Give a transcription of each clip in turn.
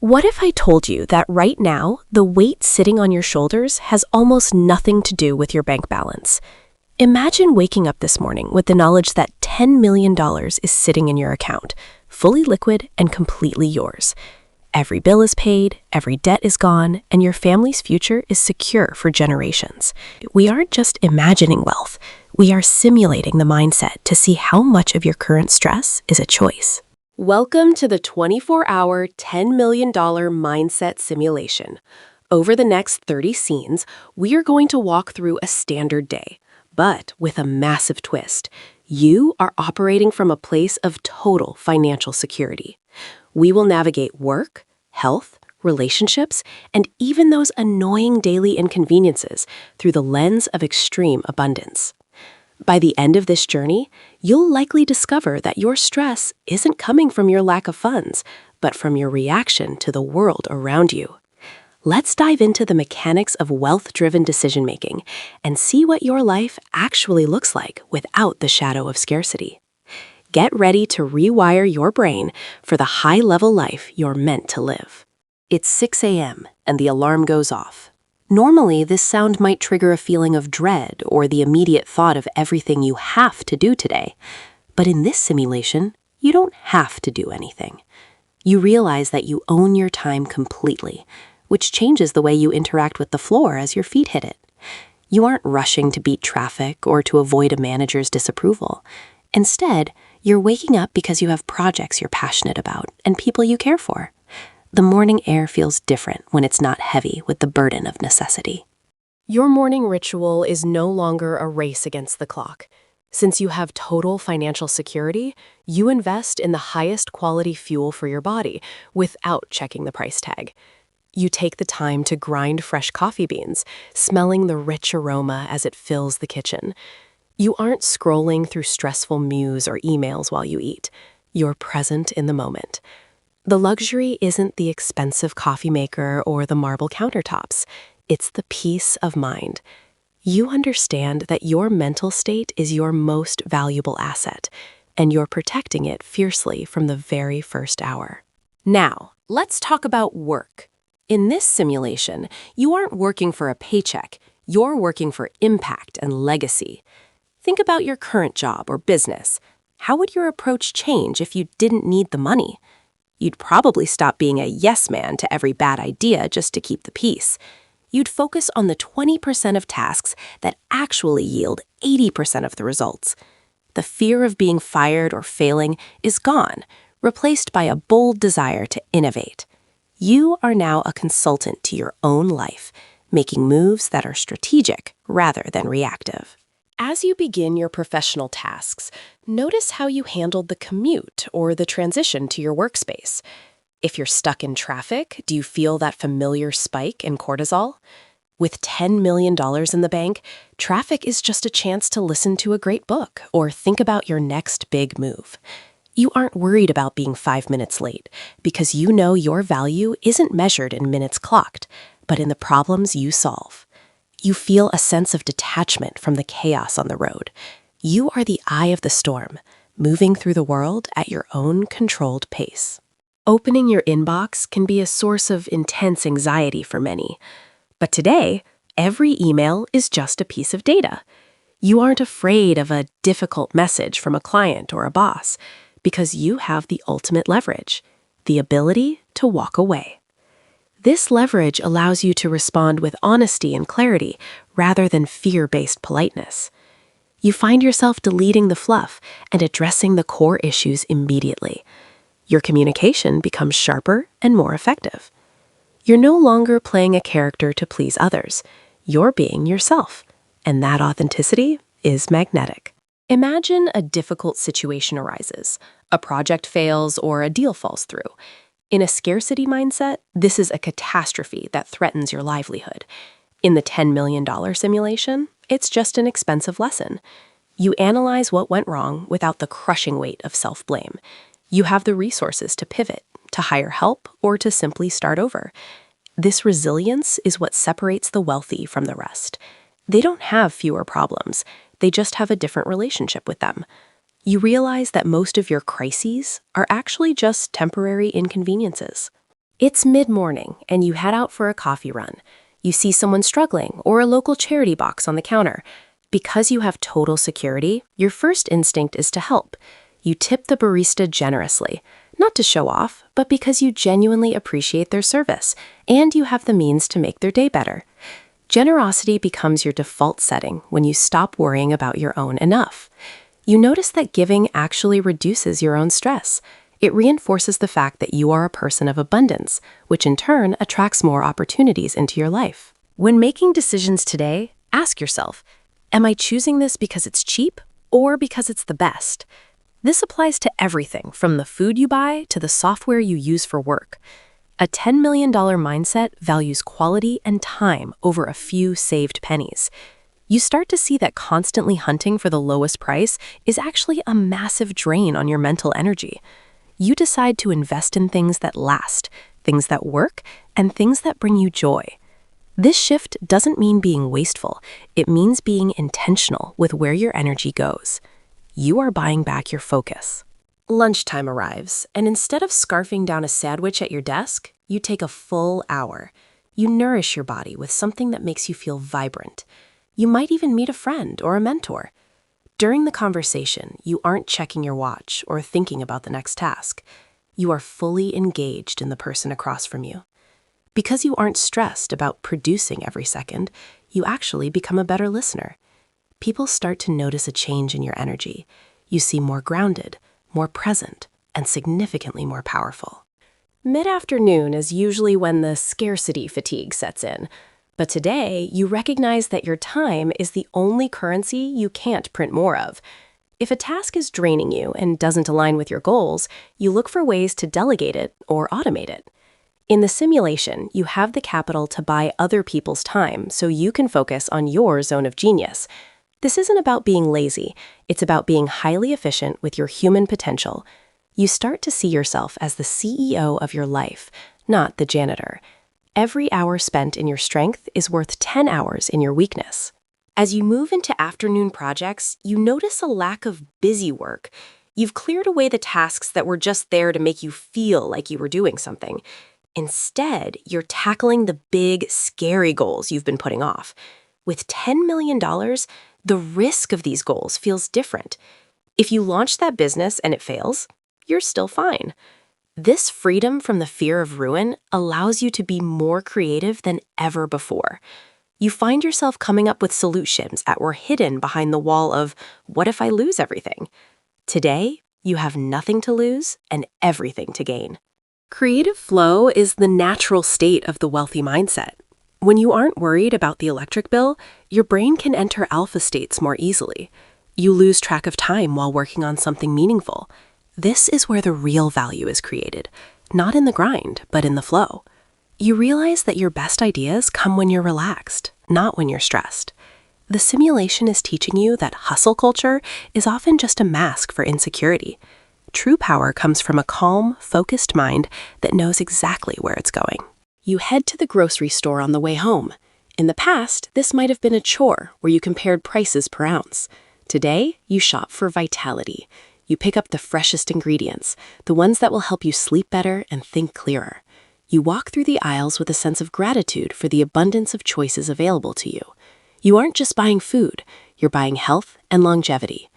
What if I told you that right now, the weight sitting on your shoulders has almost nothing to do with your bank balance? Imagine waking up this morning with the knowledge that $10 million is sitting in your account, fully liquid and completely yours. Every bill is paid, every debt is gone, and your family's future is secure for generations. We aren't just imagining wealth, we are simulating the mindset to see how much of your current stress is a choice. Welcome to the 24-hour, $10 million mindset simulation. Over the next 30 scenes, we are going to walk through a standard day, but with a massive twist. You are operating from a place of total financial security. We will navigate work, health, relationships, and even those annoying daily inconveniences through the lens of extreme abundance. By the end of this journey, you'll likely discover that your stress isn't coming from your lack of funds, but from your reaction to the world around you. Let's dive into the mechanics of wealth-driven decision-making and see what your life actually looks like without the shadow of scarcity. Get ready to rewire your brain for the high-level life you're meant to live. It's 6 a.m. and the alarm goes off. Normally, this sound might trigger a feeling of dread or the immediate thought of everything you have to do today. But in this simulation, you don't have to do anything. You realize that you own your time completely, which changes the way you interact with the floor as your feet hit it. You aren't rushing to beat traffic or to avoid a manager's disapproval. Instead, you're waking up because you have projects you're passionate about and people you care for. The morning air feels different when it's not heavy with the burden of necessity. Your morning ritual is no longer a race against the clock. Since you have total financial security, you invest in the highest quality fuel for your body without checking the price tag. You take the time to grind fresh coffee beans, smelling the rich aroma as it fills the kitchen. You aren't scrolling through stressful news or emails while you eat. You're present in the moment. The luxury isn't the expensive coffee maker or the marble countertops. It's the peace of mind. You understand that your mental state is your most valuable asset, and you're protecting it fiercely from the very first hour. Now, let's talk about work. In this simulation, you aren't working for a paycheck. You're working for impact and legacy. Think about your current job or business. How would your approach change if you didn't need the money? You'd probably stop being a yes man to every bad idea just to keep the peace. You'd focus on the 20% of tasks that actually yield 80% of the results. The fear of being fired or failing is gone, replaced by a bold desire to innovate. You are now a consultant to your own life, making moves that are strategic rather than reactive. As you begin your professional tasks, notice how you handled the commute or the transition to your workspace. If you're stuck in traffic, do you feel that familiar spike in cortisol? With $10 million in the bank, traffic is just a chance to listen to a great book or think about your next big move. You aren't worried about being 5 minutes late because you know your value isn't measured in minutes clocked, but in the problems you solve. You feel a sense of detachment from the chaos on the road. You are the eye of the storm, moving through the world at your own controlled pace. Opening your inbox can be a source of intense anxiety for many. But today, every email is just a piece of data. You aren't afraid of a difficult message from a client or a boss because you have the ultimate leverage, the ability to walk away. This leverage allows you to respond with honesty and clarity rather than fear-based politeness. You find yourself deleting the fluff and addressing the core issues immediately. Your communication becomes sharper and more effective. You're no longer playing a character to please others. You're being yourself, and that authenticity is magnetic. Imagine a difficult situation arises. A project fails or a deal falls through. In a scarcity mindset, this is a catastrophe that threatens your livelihood. In the $10 million simulation, it's just an expensive lesson. You analyze what went wrong without the crushing weight of self-blame. You have the resources to pivot, to hire help, or to simply start over. This resilience is what separates the wealthy from the rest. They don't have fewer problems. They just have a different relationship with them. You realize that most of your crises are actually just temporary inconveniences. It's mid-morning, and you head out for a coffee run. You see someone struggling or a local charity box on the counter. Because you have total security, your first instinct is to help. You tip the barista generously, not to show off, but because you genuinely appreciate their service, and you have the means to make their day better. Generosity becomes your default setting when you stop worrying about your own enough. You notice that giving actually reduces your own stress. It reinforces the fact that you are a person of abundance, which in turn attracts more opportunities into your life. When making decisions today, ask yourself, am I choosing this because it's cheap or because it's the best? This applies to everything from the food you buy to the software you use for work. A $10 million mindset values quality and time over a few saved pennies. You start to see that constantly hunting for the lowest price is actually a massive drain on your mental energy. You decide to invest in things that last, things that work, and things that bring you joy. This shift doesn't mean being wasteful. It means being intentional with where your energy goes. You are buying back your focus. Lunchtime arrives, and instead of scarfing down a sandwich at your desk, you take a full hour. You nourish your body with something that makes you feel vibrant. You might even meet a friend or a mentor. During the conversation, you aren't checking your watch or thinking about the next task. You are fully engaged in the person across from you. Because you aren't stressed about producing every second, you actually become a better listener. People start to notice a change in your energy. You seem more grounded, more present, and significantly more powerful. Mid-afternoon is usually when the scarcity fatigue sets in. But today, you recognize that your time is the only currency you can't print more of. If a task is draining you and doesn't align with your goals, you look for ways to delegate it or automate it. In the simulation, you have the capital to buy other people's time so you can focus on your zone of genius. This isn't about being lazy. It's about being highly efficient with your human potential. You start to see yourself as the CEO of your life, not the janitor. Every hour spent in your strength is worth 10 hours in your weakness. As you move into afternoon projects, you notice a lack of busy work. You've cleared away the tasks that were just there to make you feel like you were doing something. Instead, you're tackling the big, scary goals you've been putting off. With $10 million, the risk of these goals feels different. If you launch that business and it fails, you're still fine. This freedom from the fear of ruin allows you to be more creative than ever before. You find yourself coming up with solutions that were hidden behind the wall of, what if I lose everything? Today, you have nothing to lose and everything to gain. Creative flow is the natural state of the wealthy mindset. When you aren't worried about the electric bill, your brain can enter alpha states more easily. You lose track of time while working on something meaningful. This is where the real value is created, not in the grind, but in the flow. You realize that your best ideas come when you're relaxed, not when you're stressed. The simulation is teaching you that hustle culture is often just a mask for insecurity. True power comes from a calm, focused mind that knows exactly where it's going. You head to the grocery store on the way home. In the past, this might have been a chore where you compared prices per ounce. Today, you shop for vitality. You pick up the freshest ingredients, the ones that will help you sleep better and think clearer. You walk through the aisles with a sense of gratitude for the abundance of choices available to you. You aren't just buying food, you're buying health and longevity.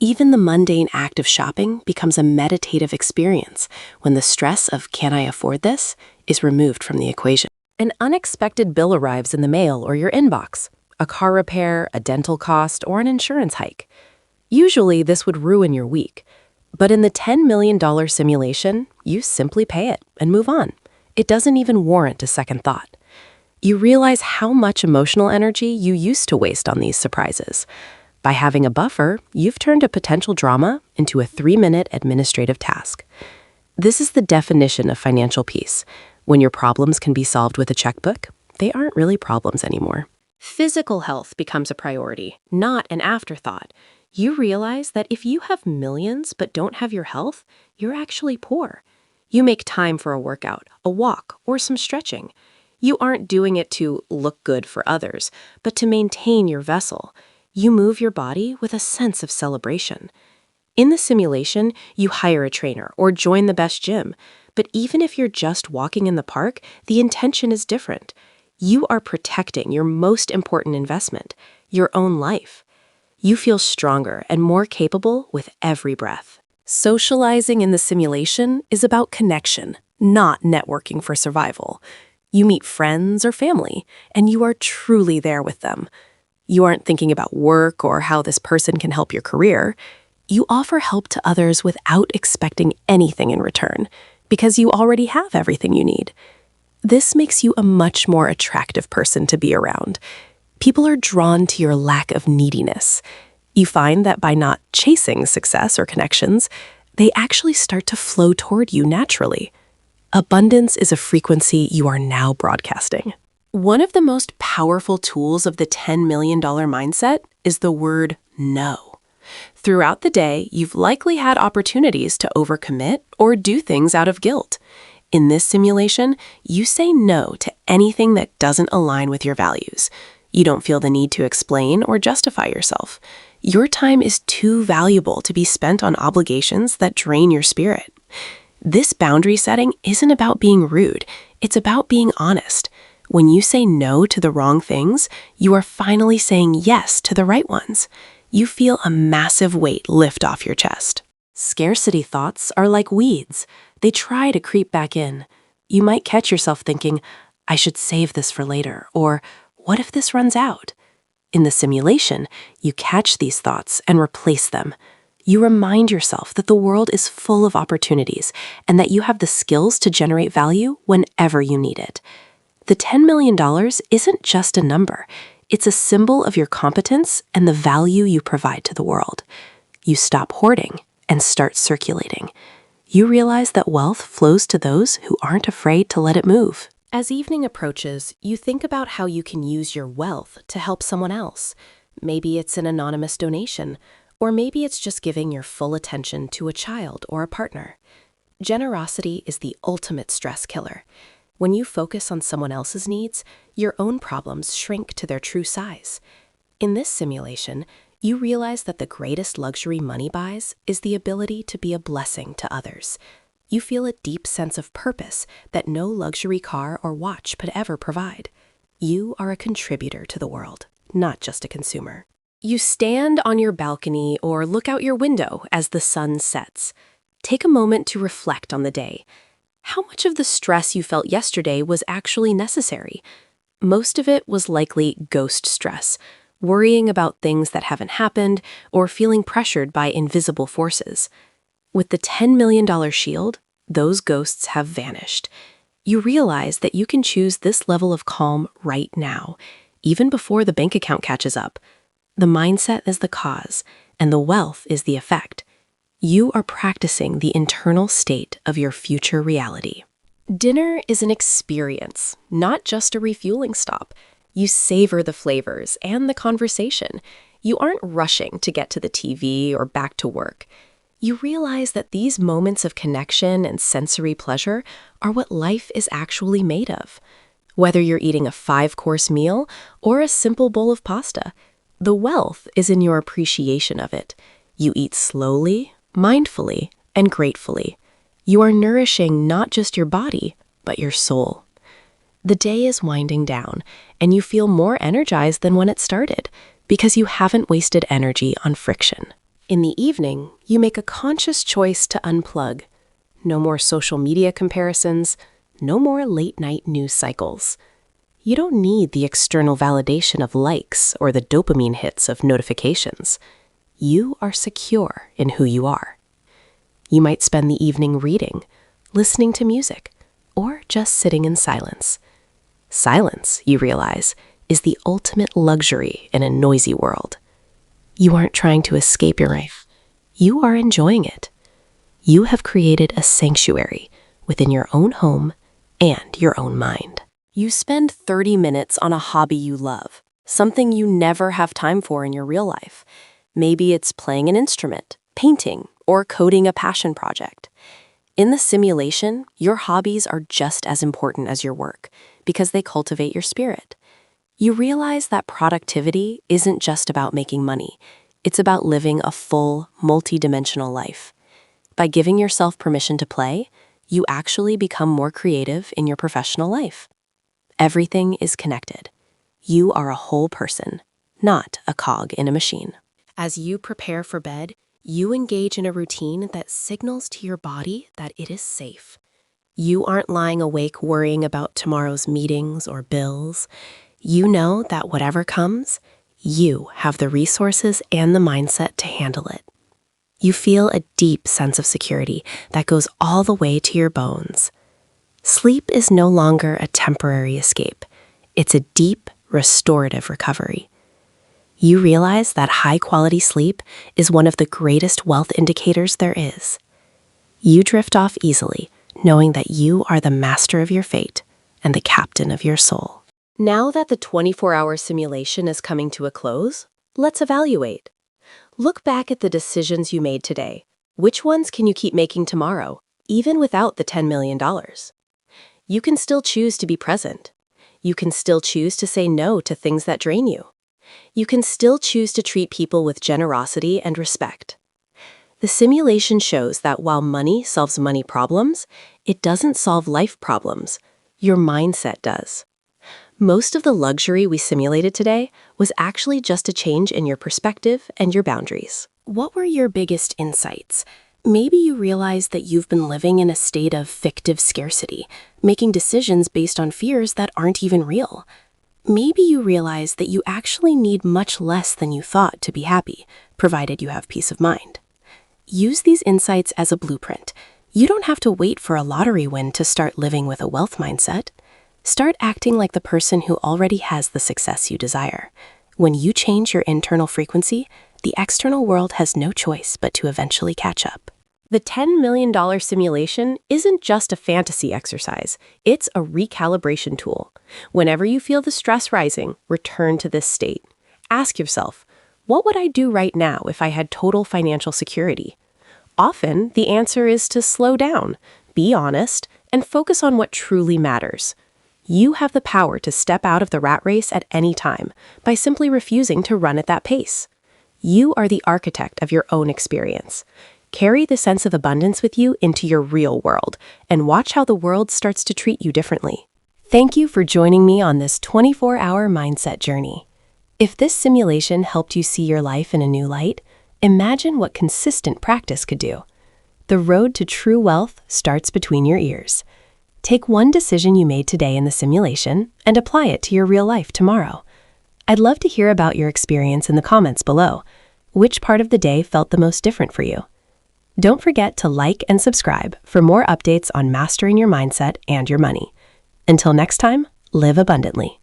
Even the mundane act of shopping becomes a meditative experience when the stress of "can I afford this?" is removed from the equation. An unexpected bill arrives in the mail or your inbox, a car repair, a dental cost, or an insurance hike. Usually, this would ruin your week. But in the $10 million simulation, you simply pay it and move on. It doesn't even warrant a second thought. You realize how much emotional energy you used to waste on these surprises. By having a buffer, you've turned a potential drama into a 3-minute administrative task. This is the definition of financial peace. When your problems can be solved with a checkbook, they aren't really problems anymore. Physical health becomes a priority, not an afterthought. You realize that if you have millions but don't have your health, you're actually poor. You make time for a workout, a walk, or some stretching. You aren't doing it to look good for others, but to maintain your vessel. You move your body with a sense of celebration. In the simulation, you hire a trainer or join the best gym. But even if you're just walking in the park, the intention is different. You are protecting your most important investment, your own life. You feel stronger and more capable with every breath. Socializing in the simulation is about connection, not networking for survival. You meet friends or family, and you are truly there with them. You aren't thinking about work or how this person can help your career. You offer help to others without expecting anything in return, because you already have everything you need. This makes you a much more attractive person to be around. People are drawn to your lack of neediness. You find that by not chasing success or connections, they actually start to flow toward you naturally. Abundance is a frequency you are now broadcasting. One of the most powerful tools of the $10 million mindset is the word no. Throughout the day, you've likely had opportunities to overcommit or do things out of guilt. In this simulation, you say no to anything that doesn't align with your values. You don't feel the need to explain or justify yourself. Your time is too valuable to be spent on obligations that drain your spirit. This boundary setting isn't about being rude, it's about being honest. When you say no to the wrong things, you are finally saying yes to the right ones. You feel a massive weight lift off your chest. Scarcity thoughts are like weeds. They try to creep back in. You might catch yourself thinking, I should save this for later, or what if this runs out? In the simulation, you catch these thoughts and replace them. You remind yourself that the world is full of opportunities and that you have the skills to generate value whenever you need it. The $10 million isn't just a number. It's a symbol of your competence and the value you provide to the world. You stop hoarding and start circulating. You realize that wealth flows to those who aren't afraid to let it move. As evening approaches, you think about how you can use your wealth to help someone else. Maybe it's an anonymous donation, or maybe it's just giving your full attention to a child or a partner. Generosity is the ultimate stress killer. When you focus on someone else's needs, your own problems shrink to their true size. In this simulation, you realize that the greatest luxury money buys is the ability to be a blessing to others. You feel a deep sense of purpose that no luxury car or watch could ever provide. You are a contributor to the world, not just a consumer. You stand on your balcony or look out your window as the sun sets. Take a moment to reflect on the day. How much of the stress you felt yesterday was actually necessary? Most of it was likely ghost stress, worrying about things that haven't happened or feeling pressured by invisible forces. With the $10 million shield, those ghosts have vanished. You realize that you can choose this level of calm right now, even before the bank account catches up. The mindset is the cause, and the wealth is the effect. You are practicing the internal state of your future reality. Dinner is an experience, not just a refueling stop. You savor the flavors and the conversation. You aren't rushing to get to the TV or back to work. You realize that these moments of connection and sensory pleasure are what life is actually made of. Whether you're eating a 5-course meal or a simple bowl of pasta, the wealth is in your appreciation of it. You eat slowly, mindfully, and gratefully. You are nourishing not just your body, but your soul. The day is winding down, and you feel more energized than when it started, because you haven't wasted energy on friction. In the evening, you make a conscious choice to unplug. No more social media comparisons, no more late-night news cycles. You don't need the external validation of likes or the dopamine hits of notifications. You are secure in who you are. You might spend the evening reading, listening to music, or just sitting in silence. Silence, you realize, is the ultimate luxury in a noisy world. You aren't trying to escape your life. You are enjoying it. You have created a sanctuary within your own home and your own mind. You spend 30 minutes on a hobby you love, something you never have time for in your real life. Maybe it's playing an instrument, painting, or coding a passion project. In the simulation, your hobbies are just as important as your work because they cultivate your spirit. You realize that productivity isn't just about making money. It's about living a full, multi-dimensional life. By giving yourself permission to play, you actually become more creative in your professional life. Everything is connected. You are a whole person, not a cog in a machine. As you prepare for bed, you engage in a routine that signals to your body that it is safe. You aren't lying awake worrying about tomorrow's meetings or bills. You know that whatever comes, you have the resources and the mindset to handle it. You feel a deep sense of security that goes all the way to your bones. Sleep is no longer a temporary escape. It's a deep, restorative recovery. You realize that high-quality sleep is one of the greatest wealth indicators there is. You drift off easily, knowing that you are the master of your fate and the captain of your soul. Now that the 24-hour simulation is coming to a close, let's evaluate. Look back at the decisions you made today. Which ones can you keep making tomorrow, even without the $10 million? You can still choose to be present. You can still choose to say no to things that drain you. You can still choose to treat people with generosity and respect. The simulation shows that while money solves money problems, it doesn't solve life problems. Your mindset does. Most of the luxury we simulated today was actually just a change in your perspective and your boundaries. What were your biggest insights? Maybe you realized that you've been living in a state of fictive scarcity, making decisions based on fears that aren't even real. Maybe you realize that you actually need much less than you thought to be happy, provided you have peace of mind. Use these insights as a blueprint. You don't have to wait for a lottery win to start living with a wealth mindset. Start acting like the person who already has the success you desire. When you change your internal frequency, the external world has no choice but to eventually catch up. The $10 million simulation isn't just a fantasy exercise, it's a recalibration tool. Whenever you feel the stress rising, return to this state. Ask yourself, what would I do right now if I had total financial security? Often, the answer is to slow down, be honest, and focus on what truly matters. You have the power to step out of the rat race at any time by simply refusing to run at that pace. You are the architect of your own experience. Carry the sense of abundance with you into your real world and watch how the world starts to treat you differently. Thank you for joining me on this 24-hour mindset journey. If this simulation helped you see your life in a new light, imagine what consistent practice could do. The road to true wealth starts between your ears. Take one decision you made today in the simulation and apply it to your real life tomorrow. I'd love to hear about your experience in the comments below. Which part of the day felt the most different for you? Don't forget to like and subscribe for more updates on mastering your mindset and your money. Until next time, live abundantly.